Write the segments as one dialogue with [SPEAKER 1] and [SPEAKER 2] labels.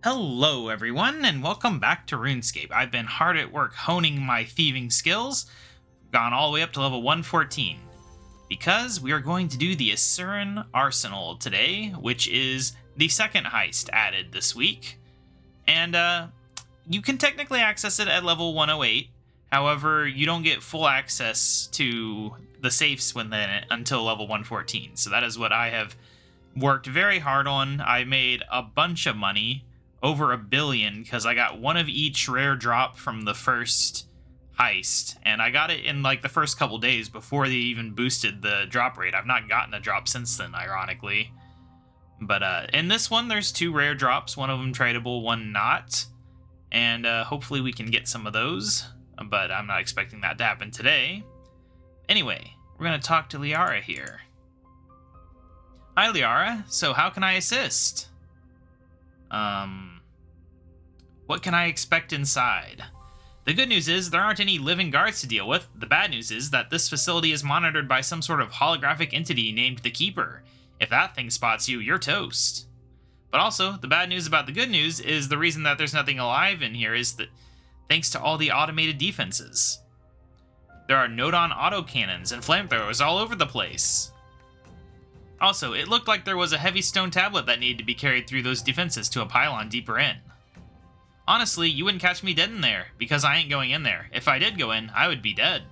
[SPEAKER 1] Hello everyone, and welcome back to RuneScape. I've been hard at work honing my thieving skills, gone all the way up to level 114, because we are going to do the Asuran Arsenal today, which is the second heist added this week. And you can technically access it at level 108, however, you don't get full access to the safes until level 114, so that is what I have worked very hard on. I made a bunch of money, over $1 billion, because I got one of each rare drop from the first heist, and I got it in like the first couple days before they even boosted the drop rate. I've not gotten a drop since then, ironically. But in this one, there's 2 rare drops, one of them tradable, one not, and hopefully we can get some of those, but I'm not expecting that to happen today. Anyway, we're going to talk to Liara here. Hi Liara, so how can I assist? What can I expect inside? The good news is there aren't any living guards to deal with. The bad news is that this facility is monitored by some sort of holographic entity named the Keeper. If that thing spots you, you're toast. But also, the bad news about the good news is the reason that there's nothing alive in here is that thanks to all the automated defenses. There are Nodon autocannons and flamethrowers all over the place. Also, it looked like there was a heavy stone tablet that needed to be carried through those defenses to a pylon deeper in. Honestly, you wouldn't catch me dead in there, because I ain't going in there. If I did go in, I would be dead.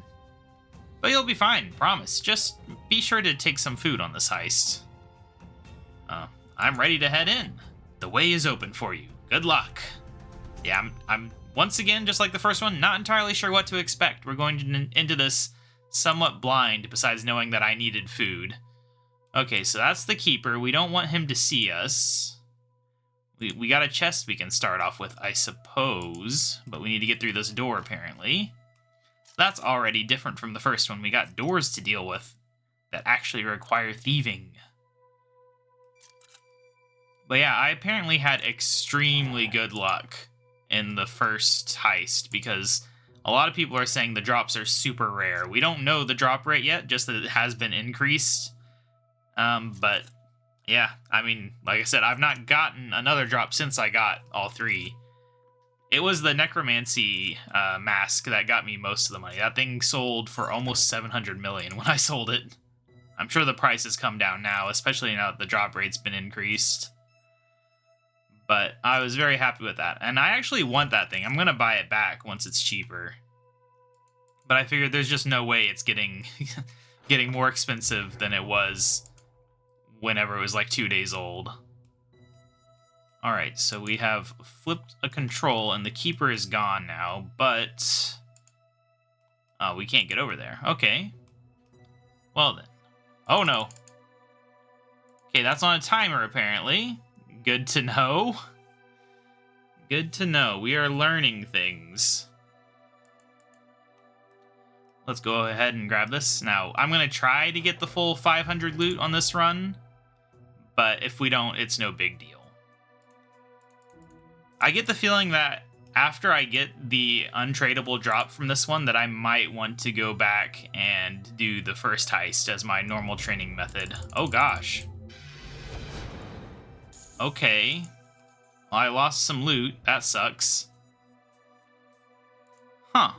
[SPEAKER 1] But you'll be fine, promise. Just be sure to take some food on this heist. I'm ready to head in. The way is open for you. Good luck. Yeah, I'm once again, just like the first one, not entirely sure what to expect. We're going into this somewhat blind, besides knowing that I needed food. Okay, so that's the Keeper. We don't want him to see us. We got a chest we can start off with, I suppose, but we need to get through this door, apparently. That's already different from the first one. We got doors to deal with that actually require thieving. But yeah, I apparently had extremely good luck in the first heist, because a lot of people are saying the drops are super rare. We don't know the drop rate yet, just that it has been increased. But yeah, I mean, like I said, I've not gotten another drop since I got all 3. It was the necromancy mask that got me most of the money. That thing sold for almost 700 million when I sold it. I'm sure the price has come down now, especially now that the drop rate's been increased. But I was very happy with that. And I actually want that thing. I'm going to buy it back once it's cheaper. But I figured there's just no way it's getting more expensive than it was whenever it was like 2 days old. Alright, so we have flipped a control and the Keeper is gone now, but we can't get over there. Okay. Well then. Oh no. Okay, that's on a timer apparently. Good to know. Good to know. We are learning things. Let's go ahead and grab this. Now, I'm going to try to get the full 500 loot on this run, but if we don't, it's no big deal. I get the feeling that after I get the untradeable drop from this one, that I might want to go back and do the first heist as my normal training method. Oh gosh. Okay. Well, I lost some loot. That sucks. Huh.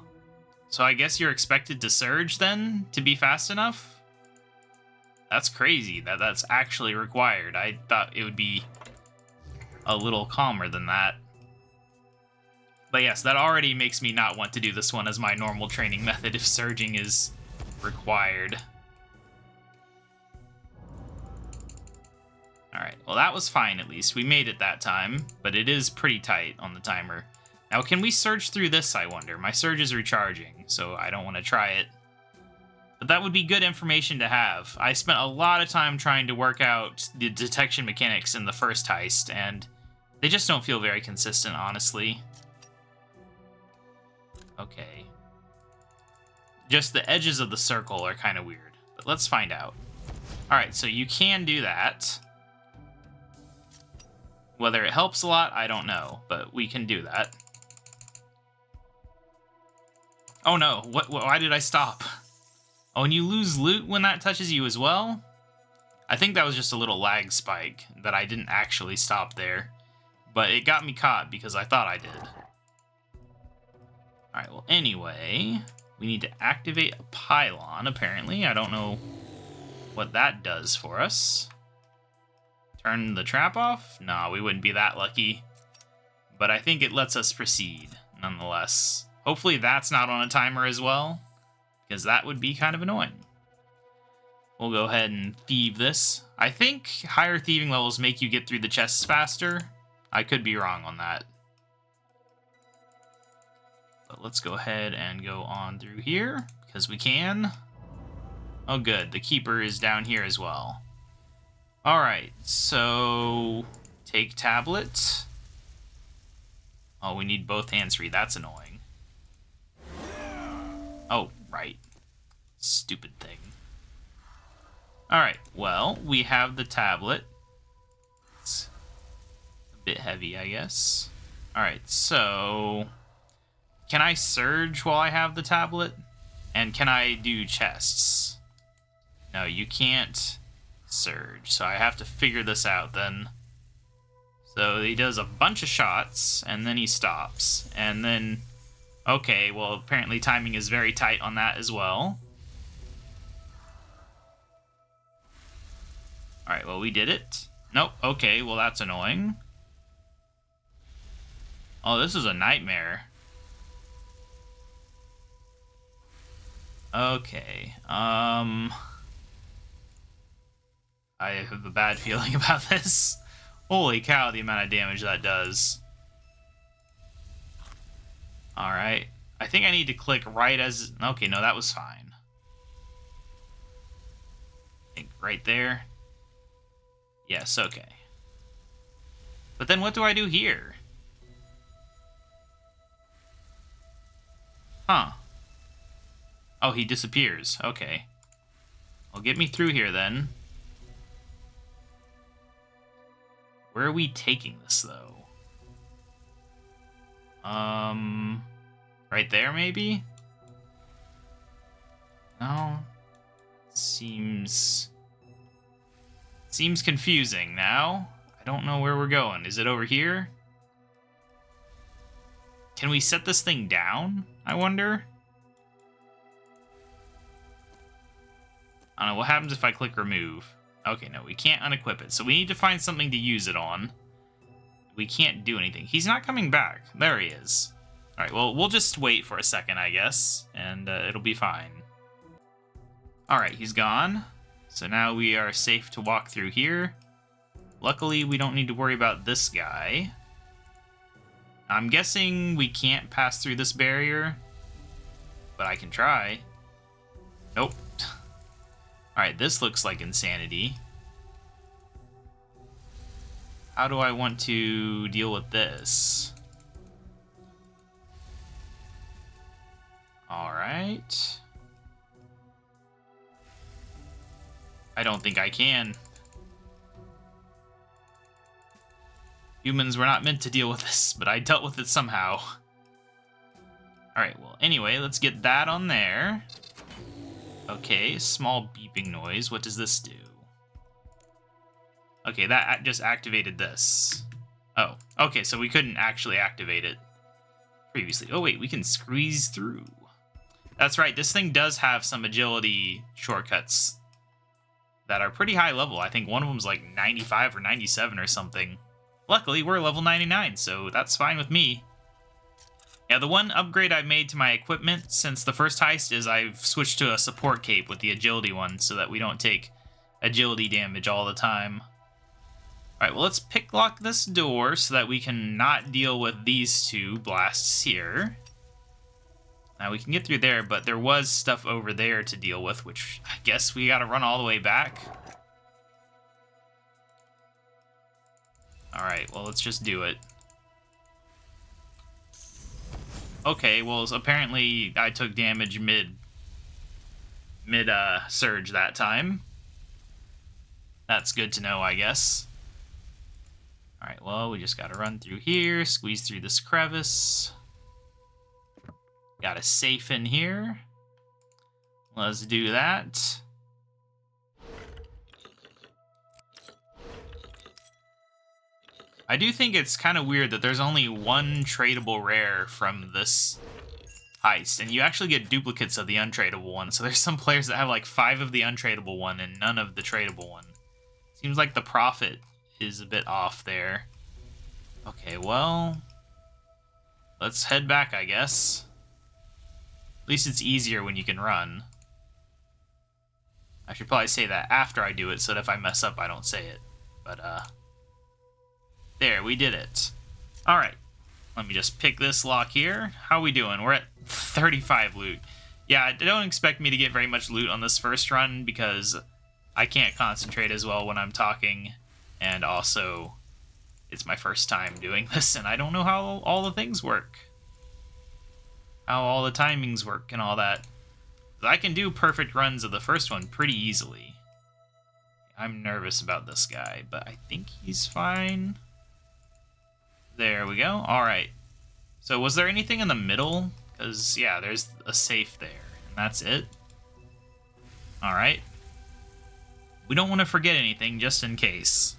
[SPEAKER 1] So I guess you're expected to surge then to be fast enough? That's crazy that that's actually required. I thought it would be a little calmer than that. But yes, that already makes me not want to do this one as my normal training method if surging is required. Alright, well that was fine at least. We made it that time, but it is pretty tight on the timer. Now, can we surge through this, I wonder? My surge is recharging, so I don't want to try it. But that would be good information to have. I spent a lot of time trying to work out the detection mechanics in the first heist, and they just don't feel very consistent, honestly. Okay. Just the edges of the circle are kind of weird, but let's find out. Alright, so you can do that. Whether it helps a lot, I don't know, but we can do that. Oh no, why did I stop? Oh, and you lose loot when that touches you as well? I think that was just a little lag spike that I didn't actually stop there. but it got me caught because I thought I did. Alright, well, anyway, we need to activate a pylon, apparently. I don't know what that does for us. Turn the trap off? No, we wouldn't be that lucky. But I think it lets us proceed, nonetheless. Hopefully that's not on a timer as well, because that would be kind of annoying. We'll go ahead and thieve this. I think higher thieving levels make you get through the chests faster. I could be wrong on that. But let's go ahead and go on through here, because we can. Oh good, the keeper is down here as well. Alright, so take tablet. Oh, we need both hands free, that's annoying. Oh, right. Stupid thing. Alright, well, we have the tablet. It's a bit heavy, I guess. Alright, so can I surge while I have the tablet? And can I do chests? No, you can't surge, so I have to figure this out then. So he does a bunch of shots, and then he stops. And then, okay, well, apparently timing is very tight on that as well. Alright, well, we did it. Nope, okay, well, that's annoying. Oh, this is a nightmare. Okay, I have a bad feeling about this. Holy cow, the amount of damage that does. Alright, I think I need to click right as... Okay, no, that was fine. I think right there. Yes, okay. But then what do I do here? Huh. Oh, he disappears. Okay. Well, get me through here then. Where are we taking this, though? Right there, maybe? No. Seems confusing now. I don't know where we're going. Is it over here? Can we set this thing down, I wonder? I don't know, what happens if I click remove? Okay, no, we can't unequip it, so we need to find something to use it on. We can't do anything. He's not coming back. There he is. Alright, well, we'll just wait for a second, I guess, and it'll be fine. Alright, he's gone. So now we are safe to walk through here. Luckily, we don't need to worry about this guy. I'm guessing we can't pass through this barrier, but I can try. Nope. Alright, this looks like insanity. How do I want to deal with this? Alright. I don't think I can. Humans were not meant to deal with this, but I dealt with it somehow. Alright, well, anyway, let's get that on there. Okay, small beeping noise. What does this do? Okay, that just activated this. Oh, okay, so we couldn't actually activate it previously. Oh, wait, we can squeeze through. That's right, this thing does have some agility shortcuts that are pretty high level. I think one of them's like 95 or 97 or something. Luckily, we're level 99, so that's fine with me. Yeah, the one upgrade I've made to my equipment since the first heist is I've switched to a support cape with the agility one so that we don't take agility damage all the time. Alright, well, let's pick lock this door so that we can not deal with these two blasts here. Now, we can get through there, but there was stuff over there to deal with, which I guess we gotta run all the way back. Alright, well, let's just do it. Okay, well, apparently I took damage mid-surge that time. That's good to know, I guess. Alright, well, we just gotta run through here, squeeze through this crevice. Got a safe in here. Let's do that. I do think it's kind of weird that there's only one tradable rare from this heist, and you actually get duplicates of the untradeable one. So there's some players that have like 5 of the untradeable one and none of the tradable one. Seems like the profit is a bit off there. Okay, well, let's head back, I guess. At least it's easier when you can run. I should probably say that after I do it so that if I mess up, I don't say it. But, there, we did it. Alright, let me just pick this lock here. How are we doing? We're at 35 loot. Yeah, don't expect me to get very much loot on this first run because I can't concentrate as well when I'm talking. And also, it's my first time doing this, and I don't know how all the things work. How all the timings work and all that. I can do perfect runs of the first one pretty easily. I'm nervous about this guy, but I think he's fine. There we go. Alright. So was there anything in the middle? Because, yeah, there's a safe there. And that's it. Alright. We don't want to forget anything, just in case.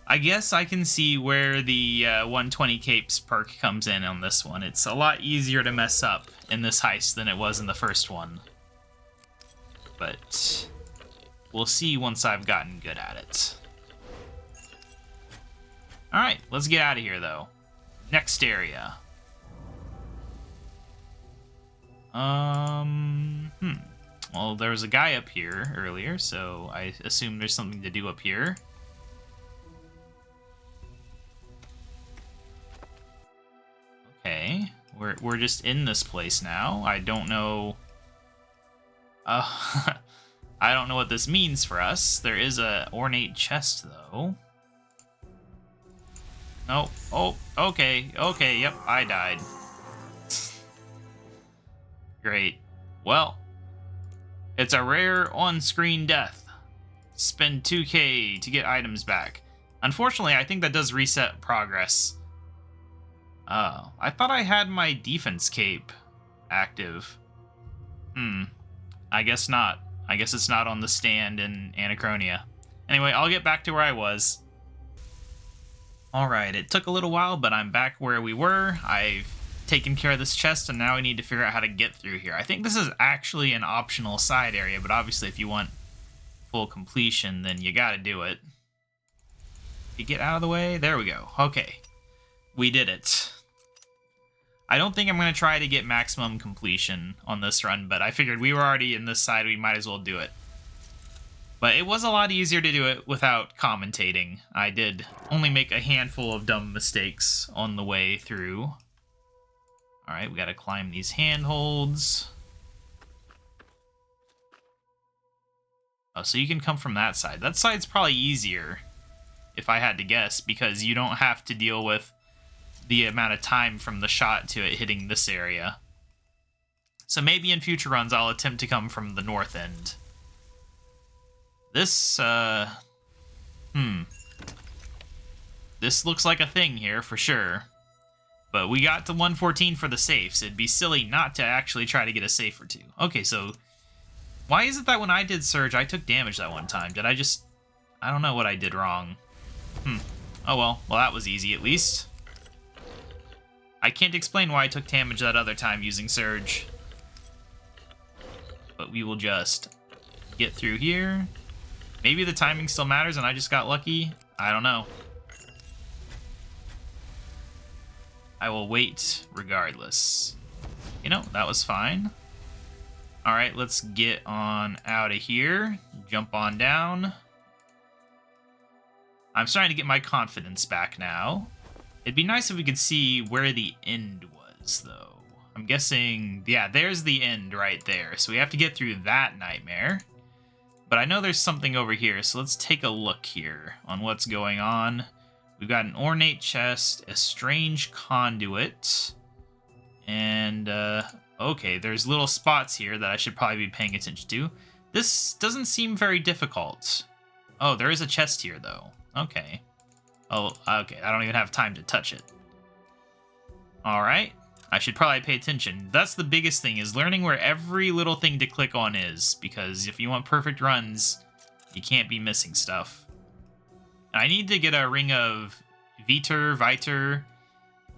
[SPEAKER 1] I guess I can see where the 120 capes perk comes in on this one. It's a lot easier to mess up in this heist than it was in the first one. But we'll see once I've gotten good at it. Alright, let's get out of here, though. Next area. Well, there was a guy up here earlier, so I assume there's something to do up here. Okay, we're just in this place now. I don't know. I don't know what this means for us. There is a ornate chest, though. No. Oh, okay. Okay, yep, I died. Great. Well, it's a rare on-screen death. Spend 2k to get items back. Unfortunately, I think that does reset progress. Oh, I thought I had my defense cape active. I guess not. I guess it's not on the stand in Anachronia. Anyway, I'll get back to where I was. Alright, it took a little while, but I'm back where we were. I've taken care of this chest, and now we need to figure out how to get through here. I think this is actually an optional side area, but obviously if you want full completion, then you gotta do it. You get out of the way? There we go. Okay. We did it. I don't think I'm going to try to get maximum completion on this run, but I figured we were already in this side, we might as well do it. But it was a lot easier to do it without commentating. I did only make a handful of dumb mistakes on the way through. Alright, we gotta climb these handholds. Oh, so you can come from that side. That side's probably easier, if I had to guess, because you don't have to deal with the amount of time from the shot to it hitting this area. So maybe in future runs I'll attempt to come from the north end. This, This looks like a thing here, for sure. But we got to 114 for the safes. It'd be silly not to actually try to get a safe or two. Okay, so why is it that when I did Surge, I took damage that one time? Did I just... I don't know what I did wrong. Oh well. Well, that was easy at least. I can't explain why I took damage that other time using Surge. But we will just get through here. Maybe the timing still matters and I just got lucky. I don't know. I will wait regardless. You know, that was fine. Alright, let's get on out of here. Jump on down. I'm starting to get my confidence back now. It'd be nice if we could see where the end was, though. I'm guessing, yeah, there's the end right there. So we have to get through that nightmare. But I know there's something over here, so let's take a look here on what's going on. We've got an ornate chest, a strange conduit, and, okay, there's little spots here that I should probably be paying attention to. This doesn't seem very difficult. Oh, there is a chest here, though. Okay. Oh, okay, I don't even have time to touch it. Alright, I should probably pay attention. That's the biggest thing, is learning where every little thing to click on is, because if you want perfect runs, you can't be missing stuff. I need to get a ring of Viter,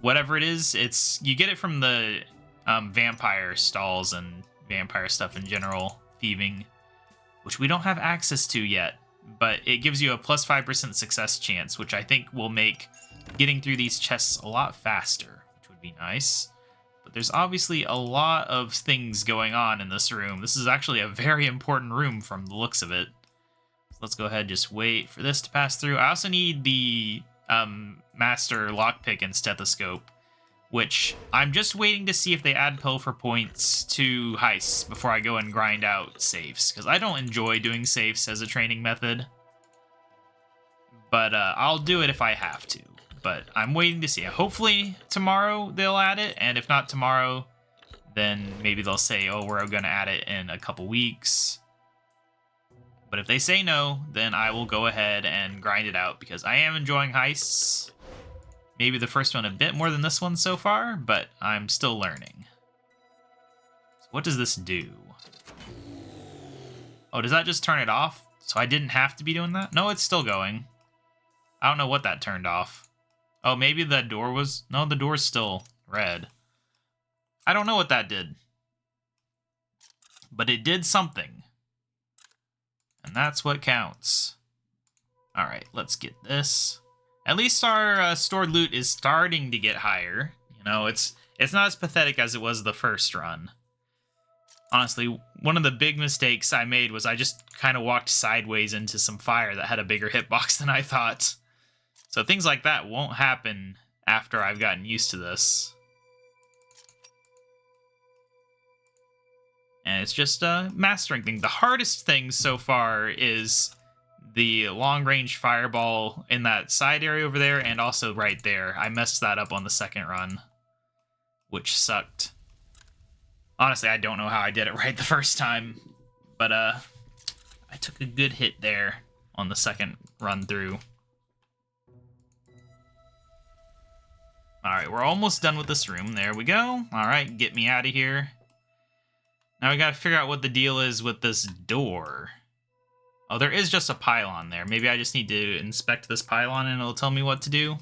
[SPEAKER 1] whatever it is. You get it from the vampire stalls and vampire stuff in general, thieving, which we don't have access to yet, but it gives you a plus 5% success chance, which I think will make getting through these chests a lot faster, which would be nice. But there's obviously a lot of things going on in this room. This is actually a very important room from the looks of it. So let's go ahead and just wait for this to pass through. I also need the master lockpick and stethoscope, which I'm just waiting to see if they add pilfer points to heists before I go and grind out safes, because I don't enjoy doing safes as a training method. But I'll do it if I have to. But I'm waiting to see. Hopefully tomorrow they'll add it, and if not tomorrow, then maybe they'll say, oh, we're going to add it in a couple weeks. But if they say no, then I will go ahead and grind it out, because I am enjoying heists. Maybe the first one a bit more than this one so far, but I'm still learning. So what does this do? Oh, does that just turn it off? So I didn't have to be doing that? No, it's still going. I don't know what that turned off. Oh, maybe the door was... No, the door's still red. I don't know what that did. But it did something. And that's what counts. Alright, let's get this. At least our stored loot is starting to get higher. You know, it's not as pathetic as it was the first run. Honestly, one of the big mistakes I made was I just kind of walked sideways into some fire that had a bigger hitbox than I thought. So things like that won't happen after I've gotten used to this. And it's just a mastering thing. The hardest thing so far is the long-range fireball in that side area over there, and also right there. I messed that up on the second run, which sucked. Honestly, I don't know how I did it right the first time, but I took a good hit there on the second run through. Alright, we're almost done with this room. There we go. Alright, get me out of here. Now we gotta figure out what the deal is with this door. Oh, there is just a pylon there. Maybe I just need to inspect this pylon and it'll tell me what to do.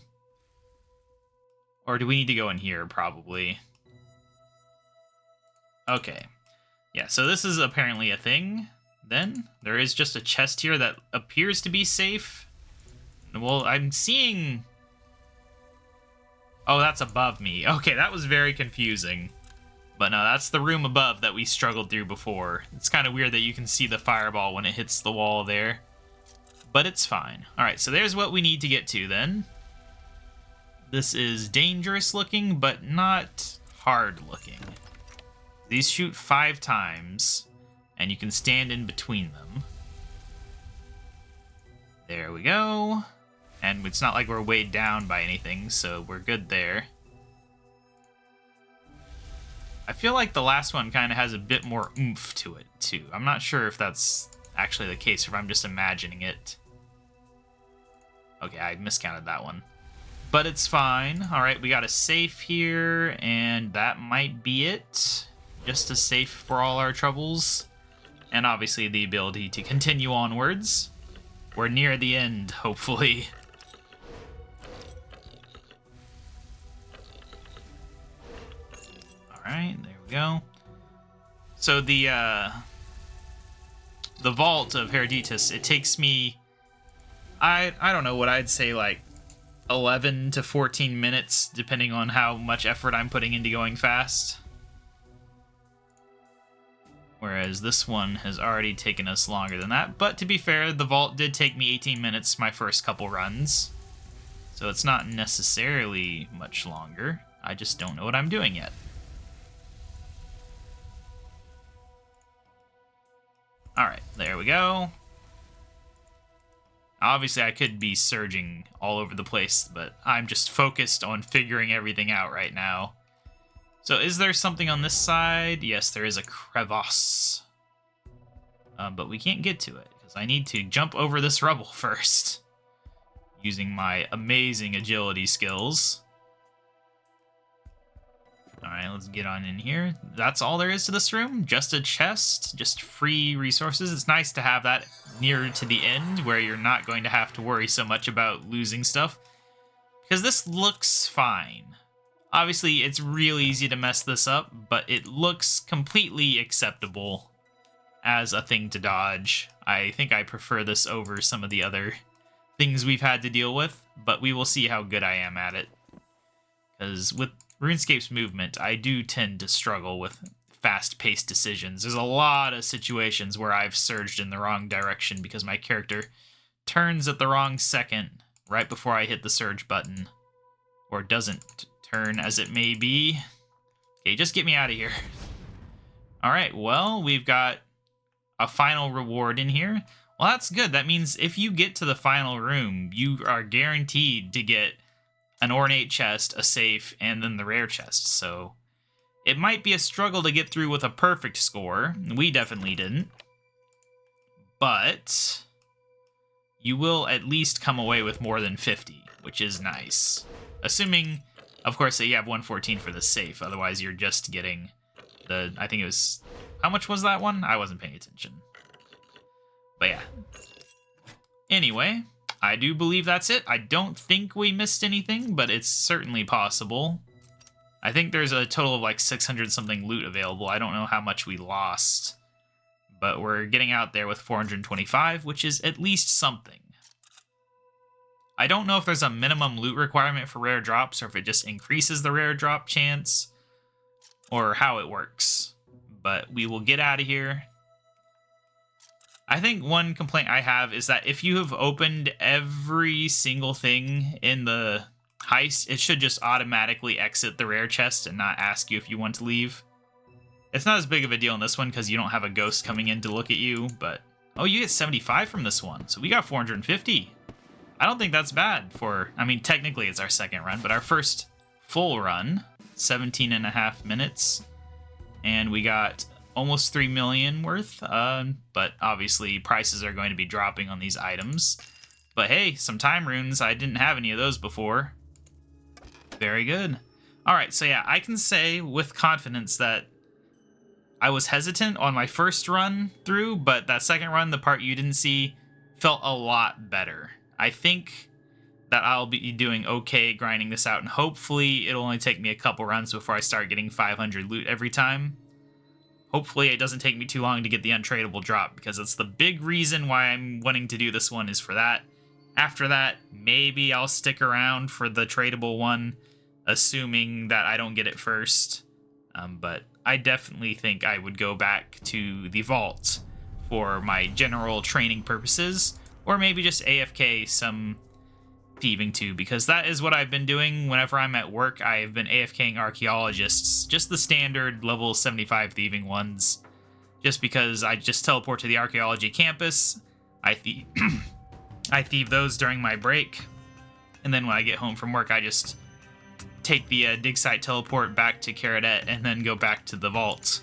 [SPEAKER 1] Or do we need to go in here, probably? Okay. Yeah, so this is apparently a thing, then. There is just a chest here that appears to be safe. Well, I'm seeing... Oh, that's above me. Okay, that was very confusing. But no, that's the room above that we struggled through before. It's kind of weird that you can see the fireball when it hits the wall there. But it's fine. Alright, so there's what we need to get to then. This is dangerous looking, but not hard looking. These shoot 5 times, and you can stand in between them. There we go. And it's not like we're weighed down by anything, so we're good there. I feel like the last one kind of has a bit more oomph to it, too. I'm not sure if that's actually the case, or if I'm just imagining it. Okay, I miscounted that one. But it's fine. Alright, we got a safe here, and that might be it. Just a safe for all our troubles. And obviously the ability to continue onwards. We're near the end, hopefully. Alright, there we go. So the vault of Hereditas, it takes me, I don't know what I'd say, like 11 to 14 minutes, depending on how much effort I'm putting into going fast. Whereas this one has already taken us longer than that. But to be fair, the vault did take me 18 minutes my first couple runs. So it's not necessarily much longer. I just don't know what I'm doing yet. Alright, there we go. Obviously, I could be surging all over the place, but I'm just focused on figuring everything out right now. So is there something on this side? Yes, there is a crevasse. But we can't get to it, because I need to jump over this rubble first. Using my amazing agility skills. Alright, let's get on in here. That's all there is to this room. Just a chest, just free resources. It's nice to have that near to the end where you're not going to have to worry so much about losing stuff. Because this looks fine. Obviously, it's real easy to mess this up, but it looks completely acceptable as a thing to dodge. I think I prefer this over some of the other things we've had to deal with, but we will see how good I am at it. Because with RuneScape's movement, I do tend to struggle with fast-paced decisions. There's a lot of situations where I've surged in the wrong direction because my character turns at the wrong second right before I hit the surge button. Or doesn't turn, as it may be. Okay, just get me out of here. Alright, well, we've got a final reward in here. Well, that's good. That means if you get to the final room, you are guaranteed to get an ornate chest, a safe, and then the rare chest. So it might be a struggle to get through with a perfect score. We definitely didn't. But you will at least come away with more than 50, which is nice. Assuming, of course, that you have 114 for the safe. Otherwise, you're just getting the, I think it was, how much was that one? I wasn't paying attention. But yeah. Anyway, I do believe that's it. I don't think we missed anything, but it's certainly possible. I think there's a total of like 600 something loot available. I don't know how much we lost, but we're getting out there with 425, which is at least something. I don't know if there's a minimum loot requirement for rare drops or if it just increases the rare drop chance or how it works, but we will get out of here. I think one complaint I have is that if you have opened every single thing in the heist, it should just automatically exit the rare chest and not ask you if you want to leave. It's not as big of a deal in this one because you don't have a ghost coming in to look at you, but... Oh, you get 75 from this one, so we got 450. I don't think that's bad for... I mean, technically it's our second run, but our first full run, 17.5 minutes, and we got almost 3 million worth, but obviously prices are going to be dropping on these items. But hey, some time runes, I didn't have any of those before. Very good. Alright, so yeah, I can say with confidence that I was hesitant on my first run through, but that second run, the part you didn't see, felt a lot better. I think that I'll be doing okay grinding this out, and hopefully it'll only take me a couple runs before I start getting 500 loot every time. Hopefully it doesn't take me too long to get the untradeable drop, because it's the big reason why I'm wanting to do this one is for that. After that, maybe I'll stick around for the tradable one, assuming that I don't get it first. But I definitely think I would go back to the vault for my general training purposes, or maybe just AFK some thieving too, because that is what I've been doing whenever I'm at work. I've been AFKing archaeologists, just the standard level 75 thieving ones, just because I just teleport to the archaeology campus, I thieve those during my break, and then when I get home from work I just take the dig site teleport back to Caradet and then go back to the vault.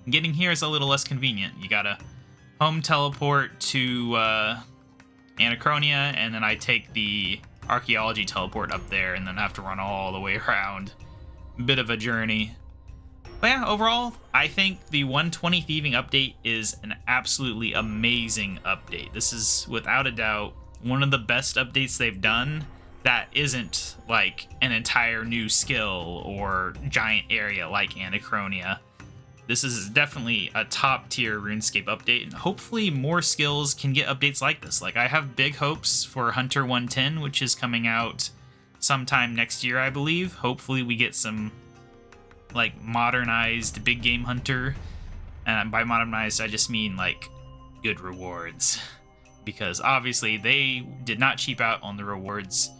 [SPEAKER 1] Getting here is a little less convenient. You gotta home teleport to Anachronia, and then I take the archaeology teleport up there and then have to run all the way around. Bit of a journey. But yeah, overall, I think the 120 thieving update is an absolutely amazing update. This is, without a doubt, one of the best updates they've done that isn't like an entire new skill or giant area like Anachronia. This is definitely a top-tier RuneScape update, and hopefully more skills can get updates like this. Like, I have big hopes for Hunter 110, which is coming out sometime next year, I believe. Hopefully we get some, like, modernized big game Hunter. And by modernized, I just mean, like, good rewards. Because, obviously, they did not cheap out on the rewards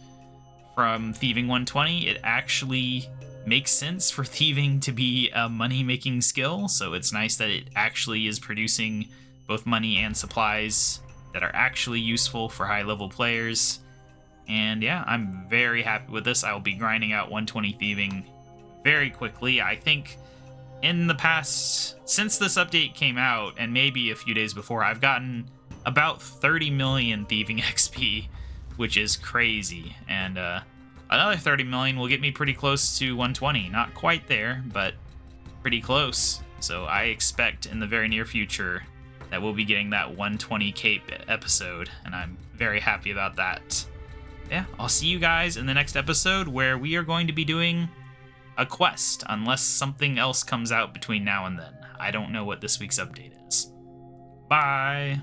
[SPEAKER 1] from Thieving 120. It actually makes sense for thieving to be a money-making skill, so it's nice that it actually is producing both money and supplies that are actually useful for high-level players. And yeah, I'm very happy with this. I will be grinding out 120 thieving very quickly. I think in the past, since this update came out, and maybe a few days before, I've gotten about 30 million thieving XP, which is crazy. And a Another 30 million will get me pretty close to 120. Not quite there, but pretty close. So I expect in the very near future that we'll be getting that 120 cape episode, and I'm very happy about that. Yeah, I'll see you guys in the next episode where we are going to be doing a quest, unless something else comes out between now and then. I don't know what this week's update is. Bye!